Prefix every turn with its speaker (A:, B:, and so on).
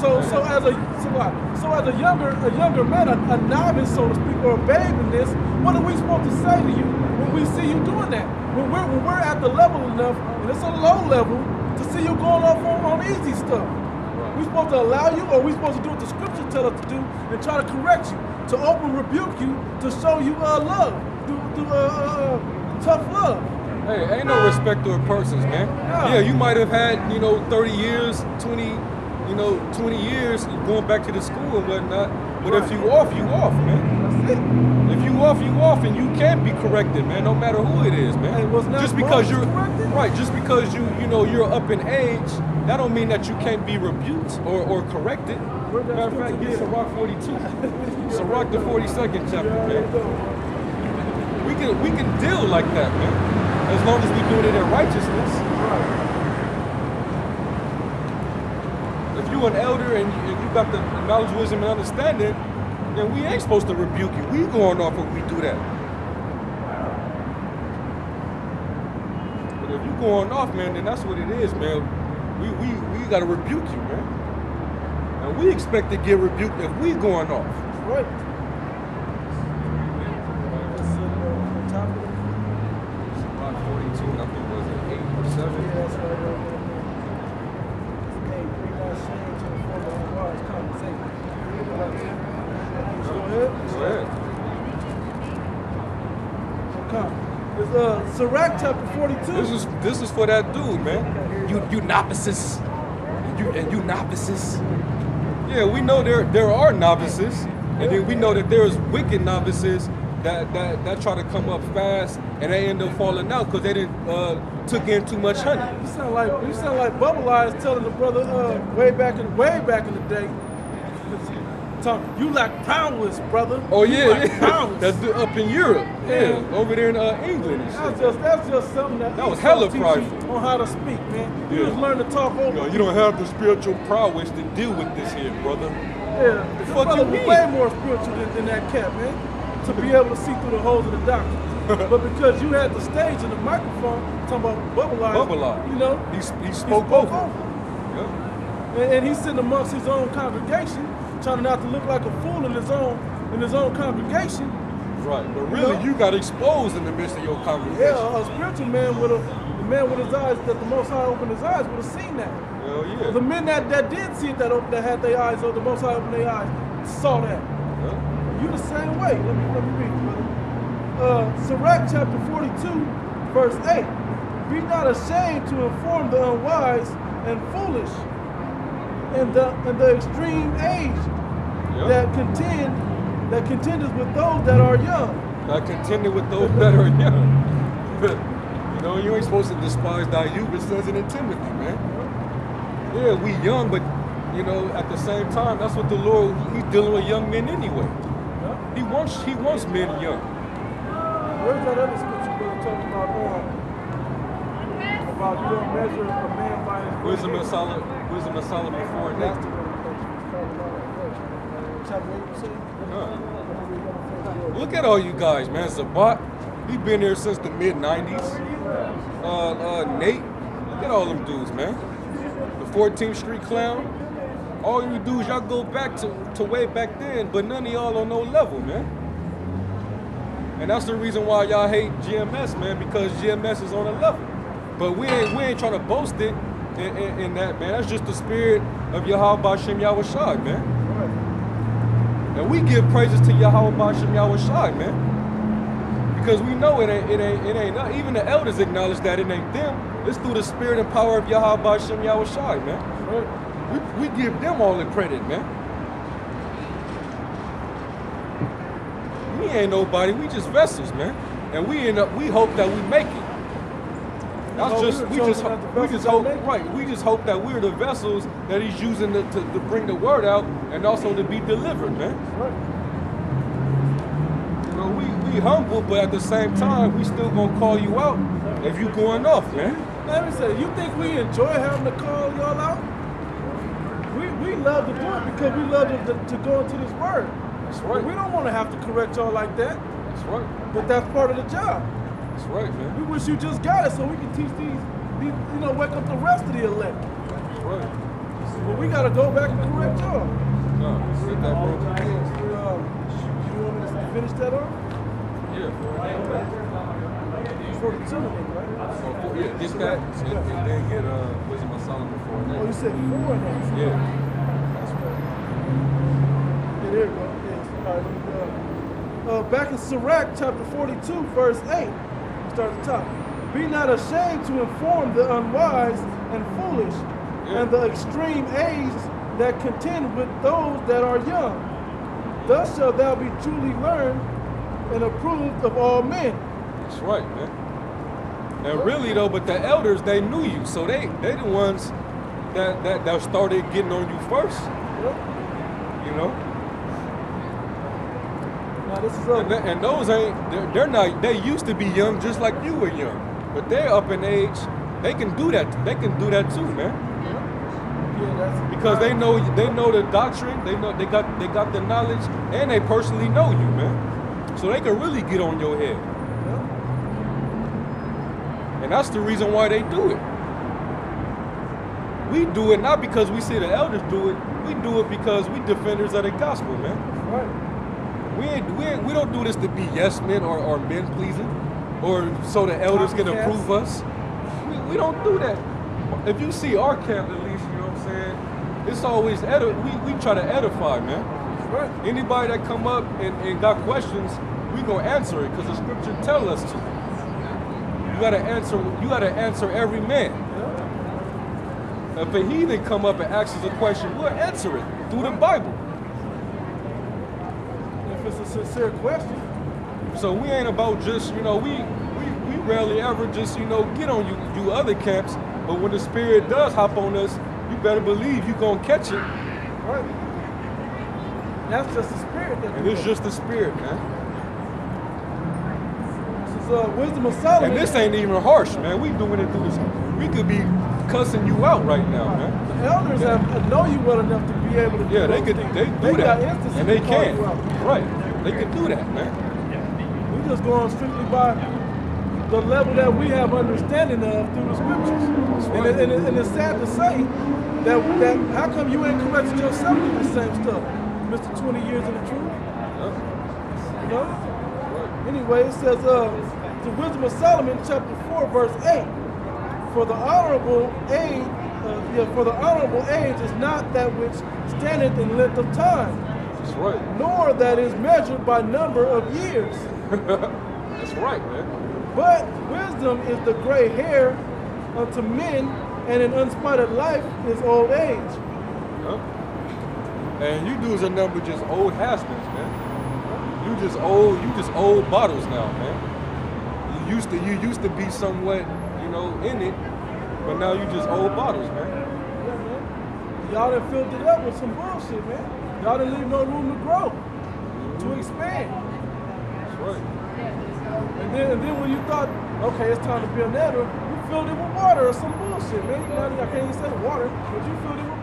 A: So as a younger man, a novice, so to speak, or a babe in this, what are we supposed to say to you when we see you doing that? When we're at the level enough, and it's a low level, to see you going off on easy stuff. Right. We supposed to allow you, or we supposed to do what the scripture tell us to do, and try to correct you, to open rebuke you, to show you love, through tough love.
B: Hey, ain't no respecter of persons, man. Yeah, you might have had, 30 years, 20 years going back to the school and whatnot. But if you off, man.
A: That's it.
B: If you off, and you can be corrected, man, no matter who it is, man.
A: Hey,
B: just because you're up in age, that don't mean that you can't be rebuked or corrected. Matter of fact, get Sirach 42. Sirach the 42nd chapter, man. We can deal like that, man. As long as we doing it in righteousness.
A: Right.
B: If you an elder and you got the knowledge, wisdom, and understanding, then we ain't supposed to rebuke you. We going off when we do that. But if you going off, man, then that's what it is, man. We gotta rebuke you, man. And we expect to get rebuked if we going off.
A: Right. It's Sirach chapter 42.
B: This is for that dude, man. You novices. You novices. Yeah, we know there are novices, and then we know that there's wicked novices that try to come up fast and they end up falling out because they didn't took in too much honey.
A: You sound like Bubble Eyes telling the brother way back in the day. You lack prowess, brother.
B: Oh
A: you
B: yeah. That's up in Europe. Yeah, over there in England.
A: That's just something that
B: was hella prideful
A: on how to speak, man. You just learn to talk over.
B: You don't have the spiritual prowess to deal with this here, brother.
A: Yeah, this brother was way more spiritual than that cat, man. To be able to see through the holes of the doctrine. But because you had the stage and the microphone, talking about Bubble Eyes, you know,
B: he spoke over.
A: Yeah. And he's sitting amongst his own congregation, trying not to look like a fool in his own congregation.
B: Right, but really you got exposed in the midst of your congregation.
A: Yeah, a spiritual man the man with his eyes, that the Most High opened his eyes, would have seen that.
B: Hell yeah.
A: The men that did see it, that had their eyes, or the Most High opened their eyes, saw that. Yeah. You the same way. Let me read it, brother. Sirach chapter 42, verse 8. Be not ashamed to inform the unwise and foolish in the extreme age that contendeth with those that are young.
B: That contended with those that are young. You ain't supposed to despise thy youth, it says it in Timothy, man. Yeah, we young, but at the same time, that's what the Lord, he's dealing with young men anyway. He wants men young.
A: Where's that other scripture where it talks about you don't measure a man by his
B: wisdom of Solomon 4 and 8. Look at all you guys, man. Zabat, he been here since the mid-90s. Nate, look at all them dudes, man. The 14th Street Clown. All you dudes, y'all go back to way back then, but none of y'all on no level, man. And that's the reason why y'all hate GMS, man, because GMS is on a level. But we ain't trying to boast it in that, man. That's just the spirit of Yahweh B'Shem Yahweh Shai, man. And we give praises to Yahweh B'Shem Yahweh Shai, man. Because we know it ain't even the elders acknowledge that it ain't them. It's through the spirit and power of Yahweh B'Shem Yahweh Shai, man. We give them all the credit, man. We ain't nobody, we just vessels, man. And we hope that we make it. We just hope that we're the vessels that he's using to bring the word out and also to be delivered, man. We humble, but at the same time, we still gonna call you out if you going off, man.
A: Let me say, you think we enjoy having to call y'all out? We love to do it because we love to go into this word.
B: That's right.
A: We don't want to have to correct y'all like that.
B: That's right.
A: But that's part of the job.
B: That's right, man.
A: We wish you just got it so we can teach these wake up the rest of the elect.
B: That's right.
A: But we got to go back and correct y'all.
B: No, get that, bro.
A: You want me to finish that off?
B: Yeah.
A: 42, right?
B: Yeah, get that, and then get Wisdom of Solomon for
A: Oh, you
B: that.
A: said 4 next.
B: Yeah.
A: That's right. Yeah, there you go. Yes. All right, let me go. Back in Sirach, chapter 42, verse 8. We start at the top. Be not ashamed to inform the unwise and foolish, and the extreme age that contend with those that are young. Thus shalt thou be truly learned and approved of all men.
B: That's right, man. And really though, but the elders, they knew you, so they the ones that started getting on you first.
A: Yep.
B: You know.
A: Now this is
B: And those they're not. They used to be young, just like you were young, but they're up in age. They can do that. They can do that too, man.
A: Yeah, that's
B: Because they know the doctrine. They know they got the knowledge, and they personally know you, man. So they can really get on your head. And that's the reason why they do it. We do it not because we see the elders do it. We do it because we defenders of the gospel, man.
A: right.
B: We don't do this to be yes men or men pleasing, or so the elders can approve us. We don't do that. If you see our camp, at least, you know what I'm saying, it's always we try to edify, man.
A: Right.
B: Anybody that come up and got questions, we gonna answer it because the scripture tell us to. You gotta answer every man.
A: Yeah.
B: If a heathen come up and asks us a question, we'll answer it through the Bible.
A: If it's a sincere question.
B: So we ain't about just, we rarely ever just, get on you other camps, but when the spirit does hop on us, you better believe you gonna catch it.
A: Right. That's just the spirit that
B: And it's just the spirit, man.
A: This is Wisdom of Solomon.
B: And this ain't even harsh, man. We doing it through this. We could be cussing you out right now, man.
A: The elders have know you well enough to be able to do
B: Yeah, they
A: those
B: could.
A: things.
B: They do
A: got
B: that,
A: instances
B: and they
A: to call
B: can.
A: you out.
B: Right, they can do that, man.
A: We just go on strictly by the level that we have understanding of through the scriptures.
B: right.
A: And it's sad to say that how come you ain't corrected yourself with the same stuff, Mr. 20 years in the truth?
B: Yeah.
A: You know?
B: Right.
A: Anyway, it says, the Wisdom of Solomon, chapter 4, verse 8. For the honorable age is not that which standeth in length of time,
B: That's right.
A: nor that is measured by number of years.
B: That's right, man.
A: But wisdom is the gray hair unto men, and an unspotted life is old age.
B: Yeah. And you dudes are number just old has-beens, man. You just old bottles now, man. You used to be somewhat, in it, but now you just old bottles, man.
A: Yeah, man. Y'all done filled it up with some bullshit, man. Y'all didn't leave no room to grow, to expand.
B: That's right.
A: And then when you thought, okay, it's time to build an elder, you filled it with water or some bullshit, man. I can't even say water, but you filled it with